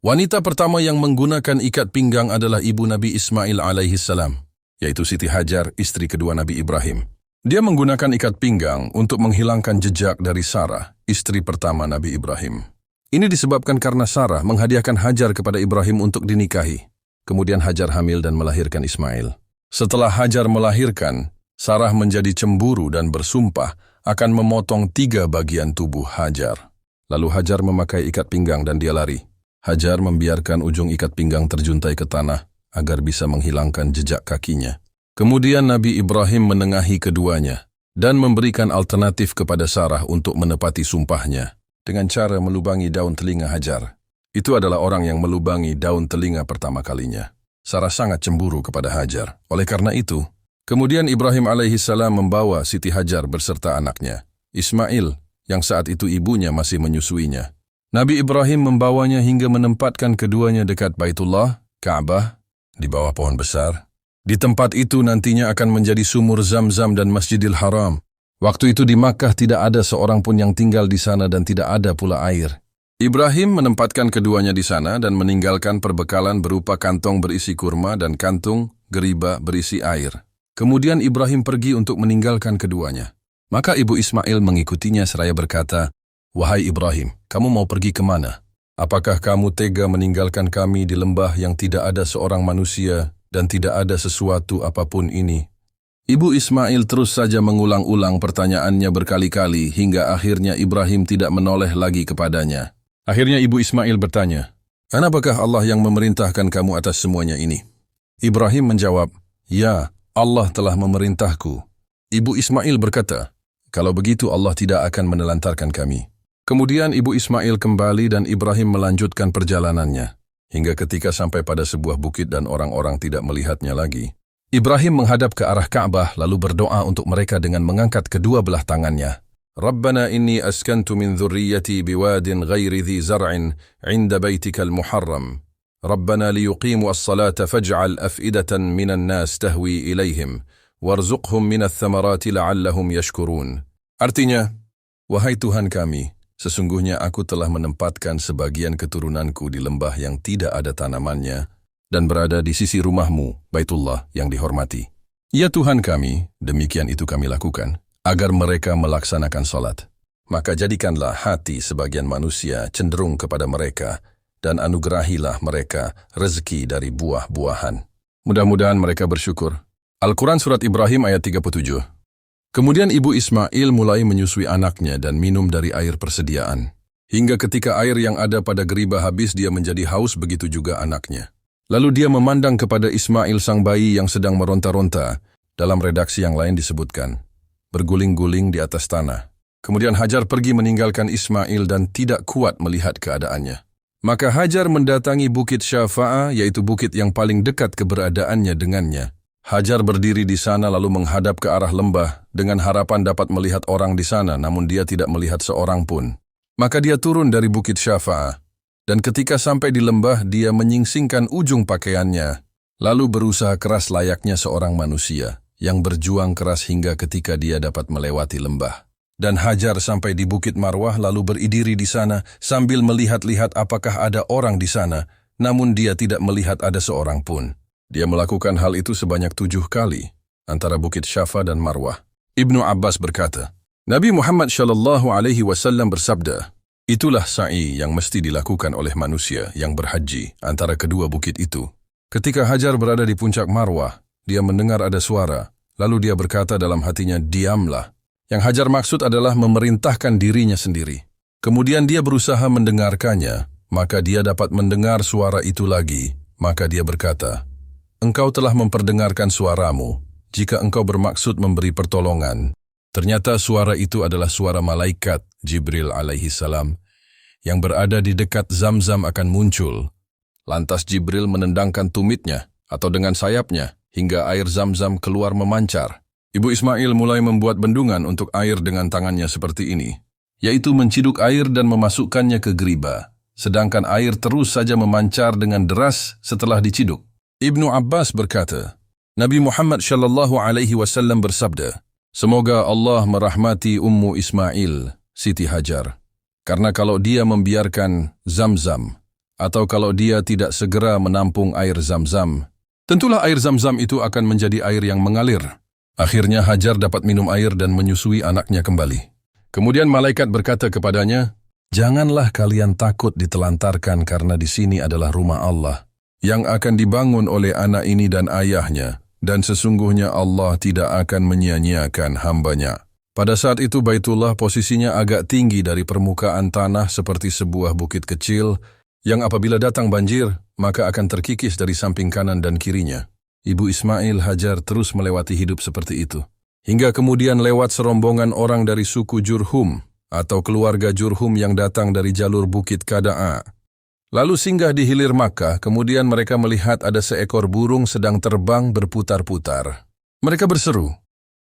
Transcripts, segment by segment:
Wanita pertama yang menggunakan ikat pinggang adalah ibu Nabi Ismail alaihi salam, yaitu Siti Hajar, istri kedua Nabi Ibrahim. Dia menggunakan ikat pinggang untuk menghilangkan jejak dari Sarah, istri pertama Nabi Ibrahim. Ini disebabkan karena Sarah menghadiahkan Hajar kepada Ibrahim untuk dinikahi. Kemudian Hajar hamil dan melahirkan Ismail. Setelah Hajar melahirkan, Sarah menjadi cemburu dan bersumpah akan memotong 3 bagian tubuh Hajar. Lalu Hajar memakai ikat pinggang dan dia lari. Hajar membiarkan ujung ikat pinggang terjuntai ke tanah agar bisa menghilangkan jejak kakinya. Kemudian Nabi Ibrahim menengahi keduanya dan memberikan alternatif kepada Sarah untuk menepati sumpahnya dengan cara melubangi daun telinga Hajar. Itu adalah orang yang melubangi daun telinga pertama kalinya. Sarah sangat cemburu kepada Hajar. Oleh karena itu, kemudian Ibrahim alaihissalam membawa Siti Hajar beserta anaknya, Ismail, yang saat itu ibunya masih menyusuinya. Nabi Ibrahim membawanya hingga menempatkan keduanya dekat Baitullah, Ka'bah, di bawah pohon besar. Di tempat itu nantinya akan menjadi sumur Zam-Zam dan Masjidil Haram. Waktu itu di Makkah tidak ada seorang pun yang tinggal di sana dan tidak ada pula air. Ibrahim menempatkan keduanya di sana dan meninggalkan perbekalan berupa kantong berisi kurma dan kantung geriba berisi air. Kemudian Ibrahim pergi untuk meninggalkan keduanya. Maka ibu Ismail mengikutinya seraya berkata, "Wahai Ibrahim, kamu mau pergi kemana? Apakah kamu tega meninggalkan kami di lembah yang tidak ada seorang manusia dan tidak ada sesuatu apapun ini?" Ibu Ismail terus saja mengulang-ulang pertanyaannya berkali-kali hingga akhirnya Ibrahim tidak menoleh lagi kepadanya. Akhirnya ibu Ismail bertanya, "Apakah Allah yang memerintahkan kamu atas semuanya ini?" Ibrahim menjawab, "Ya, Allah telah memerintahku." Ibu Ismail berkata, "Kalau begitu Allah tidak akan menelantarkan kami." Kemudian ibu Ismail kembali dan Ibrahim melanjutkan perjalanannya, hingga ketika sampai pada sebuah bukit dan orang-orang tidak melihatnya lagi. Ibrahim menghadap ke arah Ka'bah lalu berdoa untuk mereka dengan mengangkat kedua belah tangannya. Rabbana inni askantu min dhurriyyati biwadin ghairi dhi zar'in 'inda baitikal muharram. Rabbana liyuqimu as-salata faj'al af'idatan minan nas tahwi ilaihim, warzuqhum minath thamarati la'allahum yashkurun. Artinya, wahai Tuhan kami, sesungguhnya aku telah menempatkan sebagian keturunanku di lembah yang tidak ada tanamannya dan berada di sisi rumahmu, Baitullah, yang dihormati. Ya Tuhan kami, demikian itu kami lakukan, agar mereka melaksanakan salat. Maka jadikanlah hati sebagian manusia cenderung kepada mereka, dan anugerahilah mereka rezeki dari buah-buahan. Mudah-mudahan mereka bersyukur. Al-Quran Surat Ibrahim ayat 37. Kemudian ibu Ismail mulai menyusui anaknya dan minum dari air persediaan. Hingga ketika air yang ada pada geriba habis, dia menjadi haus, begitu juga anaknya. Lalu dia memandang kepada Ismail sang bayi yang sedang meronta-ronta. Dalam redaksi yang lain disebutkan, berguling-guling di atas tanah. Kemudian Hajar pergi meninggalkan Ismail dan tidak kuat melihat keadaannya. Maka Hajar mendatangi Bukit Syafa'ah, yaitu bukit yang paling dekat keberadaannya dengannya. Hajar berdiri di sana lalu menghadap ke arah lembah dengan harapan dapat melihat orang di sana, namun dia tidak melihat seorang pun. Maka dia turun dari Bukit Syafa'ah, dan ketika sampai di lembah dia menyingsingkan ujung pakaiannya, lalu berusaha keras layaknya seorang manusia yang berjuang keras hingga ketika dia dapat melewati lembah. Dan Hajar sampai di Bukit Marwah lalu berdiri di sana sambil melihat-lihat apakah ada orang di sana, namun dia tidak melihat ada seorang pun. Dia melakukan hal itu sebanyak 7 kali, antara Bukit Syafa dan Marwah. Ibnu Abbas berkata, Nabi Muhammad SAW bersabda, itulah sa'i yang mesti dilakukan oleh manusia yang berhaji antara kedua bukit itu. Ketika Hajar berada di puncak Marwah, dia mendengar ada suara, lalu dia berkata dalam hatinya, diamlah. Yang Hajar maksud adalah memerintahkan dirinya sendiri. Kemudian dia berusaha mendengarkannya, maka dia dapat mendengar suara itu lagi. Maka dia berkata, engkau telah memperdengarkan suaramu, jika engkau bermaksud memberi pertolongan. Ternyata suara itu adalah suara malaikat Jibril alaihi salam yang berada di dekat Zam-Zam akan muncul. Lantas Jibril menendangkan tumitnya atau dengan sayapnya hingga air Zam-Zam keluar memancar. Ibu Ismail mulai membuat bendungan untuk air dengan tangannya seperti ini, yaitu menciduk air dan memasukkannya ke geriba, sedangkan air terus saja memancar dengan deras setelah diciduk. Ibnu Abbas berkata, Nabi Muhammad SAW bersabda, semoga Allah merahmati Ummu Ismail, Siti Hajar, karena kalau dia membiarkan Zam-Zam atau kalau dia tidak segera menampung air Zam-Zam, tentulah air Zam-Zam itu akan menjadi air yang mengalir. Akhirnya Hajar dapat minum air dan menyusui anaknya kembali. Kemudian malaikat berkata kepadanya, "Janganlah kalian takut ditelantarkan karena di sini adalah rumah Allah yang akan dibangun oleh anak ini dan ayahnya, dan sesungguhnya Allah tidak akan menyia-nyiakan hambanya." Pada saat itu Baitullah posisinya agak tinggi dari permukaan tanah seperti sebuah bukit kecil yang apabila datang banjir, maka akan terkikis dari samping kanan dan kirinya. Ibu Ismail Hajar terus melewati hidup seperti itu. Hingga kemudian lewat serombongan orang dari suku Jurhum, atau keluarga Jurhum yang datang dari jalur Bukit Kada'a. Lalu singgah di hilir Makkah, kemudian mereka melihat ada seekor burung sedang terbang berputar-putar. Mereka berseru,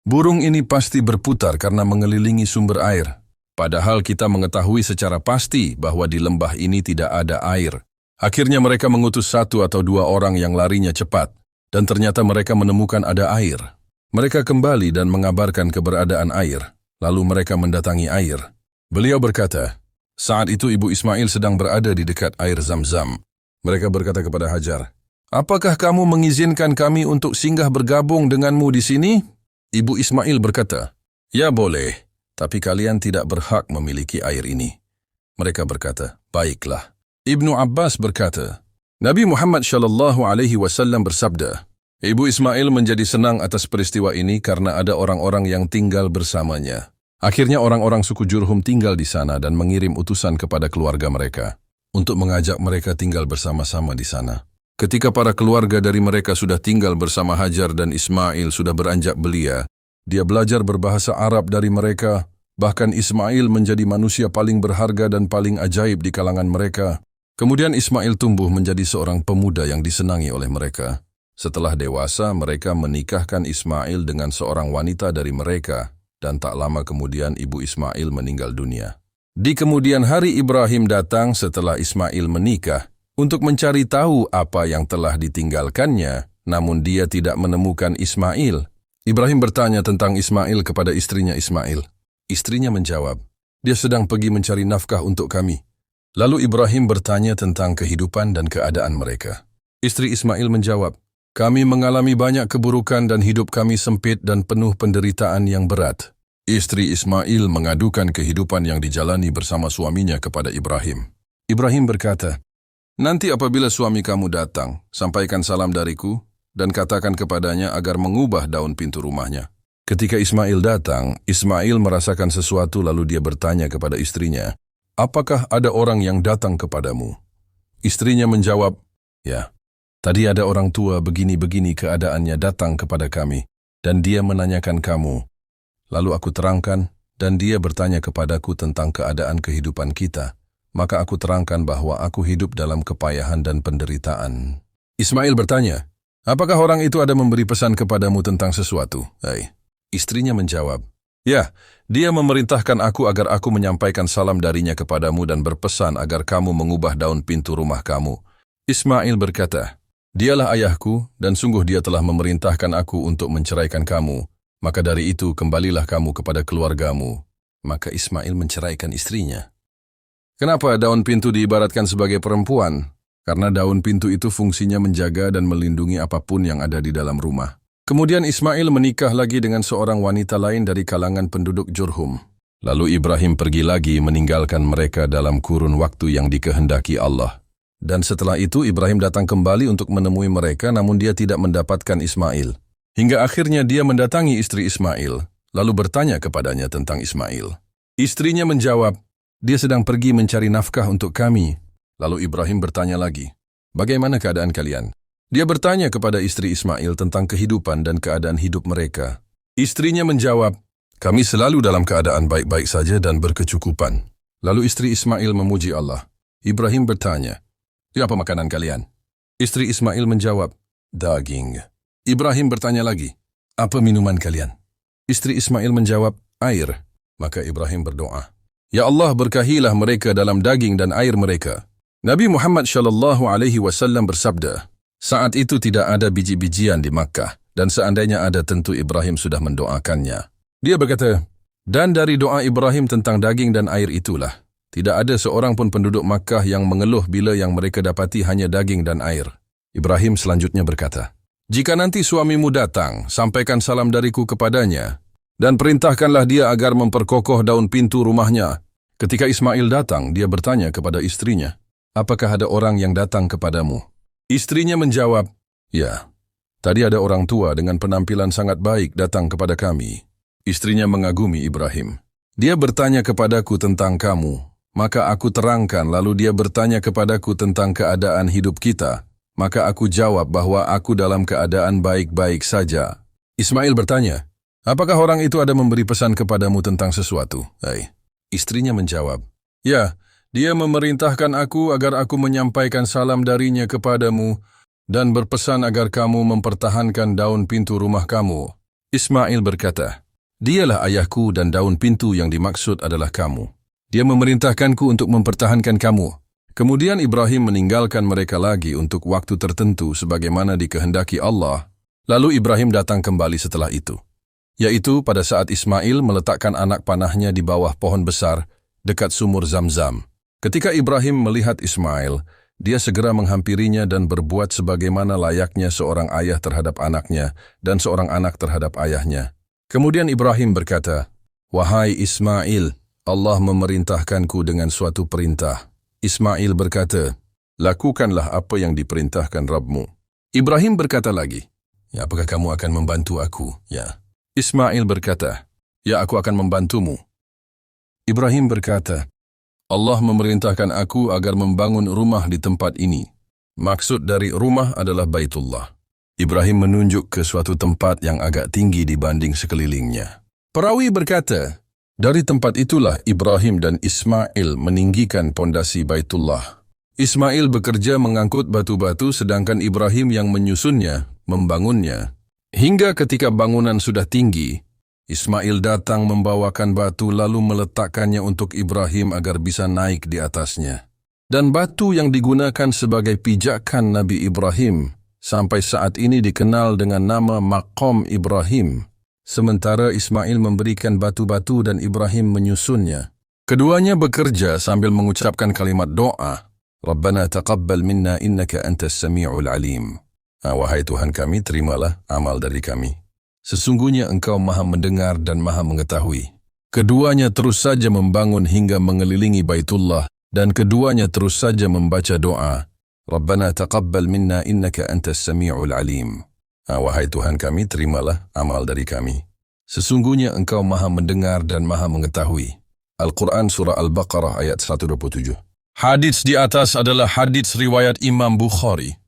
"Burung ini pasti berputar karena mengelilingi sumber air. Padahal kita mengetahui secara pasti bahwa di lembah ini tidak ada air." Akhirnya mereka mengutus 1 atau 2 orang yang larinya cepat, dan ternyata mereka menemukan ada air. Mereka kembali dan mengabarkan keberadaan air, lalu mereka mendatangi air. Beliau berkata, saat itu Ibu Ismail sedang berada di dekat air Zam-Zam. Mereka berkata kepada Hajar, "Apakah kamu mengizinkan kami untuk singgah bergabung denganmu di sini?" Ibu Ismail berkata, "Ya boleh. Tapi kalian tidak berhak memiliki air ini." Mereka berkata, "Baiklah." Ibnu Abbas berkata, Nabi Muhammad SAW bersabda, Ibu Ismail menjadi senang atas peristiwa ini karena ada orang-orang yang tinggal bersamanya. Akhirnya orang-orang suku Jurhum tinggal di sana dan mengirim utusan kepada keluarga mereka untuk mengajak mereka tinggal bersama-sama di sana. Ketika para keluarga dari mereka sudah tinggal bersama Hajar dan Ismail sudah beranjak belia, dia belajar berbahasa Arab dari mereka, bahkan Ismail menjadi manusia paling berharga dan paling ajaib di kalangan mereka. Kemudian Ismail tumbuh menjadi seorang pemuda yang disenangi oleh mereka. Setelah dewasa, mereka menikahkan Ismail dengan seorang wanita dari mereka, dan tak lama kemudian ibu Ismail meninggal dunia. Di kemudian hari Ibrahim datang setelah Ismail menikah untuk mencari tahu apa yang telah ditinggalkannya, namun dia tidak menemukan Ismail. Ibrahim bertanya tentang Ismail kepada istrinya Ismail. Istrinya menjawab, "Dia sedang pergi mencari nafkah untuk kami." Lalu Ibrahim bertanya tentang kehidupan dan keadaan mereka. Istri Ismail menjawab, "Kami mengalami banyak keburukan dan hidup kami sempit dan penuh penderitaan yang berat." Istri Ismail mengadukan kehidupan yang dijalani bersama suaminya kepada Ibrahim. Ibrahim berkata, "Nanti apabila suami kamu datang, sampaikan salam dariku dan katakan kepadanya agar mengubah daun pintu rumahnya." Ketika Ismail datang, Ismail merasakan sesuatu lalu dia bertanya kepada istrinya, "Apakah ada orang yang datang kepadamu?" Istrinya menjawab, "Ya, tadi ada orang tua begini-begini keadaannya datang kepada kami, dan dia menanyakan kamu. Lalu aku terangkan, dan dia bertanya kepadaku tentang keadaan kehidupan kita. Maka aku terangkan bahwa aku hidup dalam kepayahan dan penderitaan." Ismail bertanya, "Apakah orang itu ada memberi pesan kepadamu tentang sesuatu?" Istrinya menjawab, "Ya, dia memerintahkan aku agar aku menyampaikan salam darinya kepadamu dan berpesan agar kamu mengubah daun pintu rumah kamu." Ismail berkata, "Dialah ayahku dan sungguh dia telah memerintahkan aku untuk menceraikan kamu. Maka dari itu kembalilah kamu kepada keluargamu." Maka Ismail menceraikan istrinya. Kenapa daun pintu diibaratkan sebagai perempuan? Karena daun pintu itu fungsinya menjaga dan melindungi apapun yang ada di dalam rumah. Kemudian Ismail menikah lagi dengan seorang wanita lain dari kalangan penduduk Jurhum. Lalu Ibrahim pergi lagi meninggalkan mereka dalam kurun waktu yang dikehendaki Allah. Dan setelah itu Ibrahim datang kembali untuk menemui mereka, namun dia tidak mendapatkan Ismail. Hingga akhirnya dia mendatangi istri Ismail, lalu bertanya kepadanya tentang Ismail. Istrinya menjawab, "Dia sedang pergi mencari nafkah untuk kami." Lalu Ibrahim bertanya lagi, "Bagaimana keadaan kalian?" Dia bertanya kepada istri Ismail tentang kehidupan dan keadaan hidup mereka. Istrinya menjawab, "Kami selalu dalam keadaan baik-baik saja dan berkecukupan." Lalu istri Ismail memuji Allah. Ibrahim bertanya, "Apa makanan kalian?" Istri Ismail menjawab, "Daging." Ibrahim bertanya lagi, "Apa minuman kalian?" Istri Ismail menjawab, "Air." Maka Ibrahim berdoa, "Ya Allah, berkahilah mereka dalam daging dan air mereka." Nabi Muhammad SAW bersabda, "Saat itu tidak ada biji-bijian di Makkah, dan seandainya ada tentu Ibrahim sudah mendoakannya." Dia berkata, "Dan dari doa Ibrahim tentang daging dan air itulah, Tidak ada seorang pun penduduk Makkah yang mengeluh bila yang mereka dapati hanya daging dan air. Ibrahim selanjutnya berkata, "Jika nanti suamimu datang, sampaikan salam dariku kepadanya, dan perintahkanlah dia agar memperkokoh daun pintu rumahnya." Ketika Ismail datang, dia bertanya kepada istrinya, "Apakah ada orang yang datang kepadamu?" Istrinya menjawab, "Ya, tadi ada orang tua dengan penampilan sangat baik datang kepada kami." Istrinya mengagumi Ibrahim. "Dia bertanya kepadaku tentang kamu. Maka aku terangkan, lalu dia bertanya kepadaku tentang keadaan hidup kita. Maka aku jawab bahwa aku dalam keadaan baik-baik saja." Ismail bertanya, "Apakah orang itu ada memberi pesan kepadamu tentang sesuatu?" Istrinya menjawab, "Ya, dia memerintahkan aku agar aku menyampaikan salam darinya kepadamu dan berpesan agar kamu mempertahankan daun pintu rumah kamu." Ismail berkata, "Dialah ayahku dan daun pintu yang dimaksud adalah kamu. Dia memerintahkanku untuk mempertahankan kamu." Kemudian Ibrahim meninggalkan mereka lagi untuk waktu tertentu sebagaimana dikehendaki Allah. Lalu Ibrahim datang kembali setelah itu, yaitu pada saat Ismail meletakkan anak panahnya di bawah pohon besar dekat sumur Zam-Zam. Ketika Ibrahim melihat Ismail, dia segera menghampirinya dan berbuat sebagaimana layaknya seorang ayah terhadap anaknya dan seorang anak terhadap ayahnya. Kemudian Ibrahim berkata, "Wahai Ismail, Allah memerintahkanku dengan suatu perintah." Ismail berkata, "Lakukanlah apa yang diperintahkan Rabbmu." Ibrahim berkata lagi, "Ya, apakah kamu akan membantu aku?" "Ya." Ismail berkata, "Ya, aku akan membantumu." Ibrahim berkata, "Allah memerintahkan aku agar membangun rumah di tempat ini." Maksud dari rumah adalah Baitullah. Ibrahim menunjuk ke suatu tempat yang agak tinggi dibanding sekelilingnya. Perawi berkata, dari tempat itulah Ibrahim dan Ismail meninggikan pondasi Baitullah. Ismail bekerja mengangkut batu-batu sedangkan Ibrahim yang menyusunnya, membangunnya. Hingga ketika bangunan sudah tinggi, Ismail datang membawakan batu lalu meletakkannya untuk Ibrahim agar bisa naik di atasnya. Dan batu yang digunakan sebagai pijakan Nabi Ibrahim sampai saat ini dikenal dengan nama Maqam Ibrahim. Sementara Ismail memberikan batu-batu dan Ibrahim menyusunnya. Keduanya bekerja sambil mengucapkan kalimat doa, "Rabbana taqabbal minna innaka antas sami'ul alim." Wahai Tuhan kami, terimalah amal dari kami. Sesungguhnya Engkau Maha mendengar dan Maha mengetahui. Keduanya terus saja membangun hingga mengelilingi Baitullah dan keduanya terus saja membaca doa, "Rabbana taqabbal minna innaka antas sami'ul alim." Wahai Tuhan kami, terimalah amal dari kami. Sesungguhnya Engkau Maha mendengar dan Maha mengetahui. Al-Quran Surah Al-Baqarah ayat 127. Hadits di atas adalah hadits riwayat Imam Bukhari.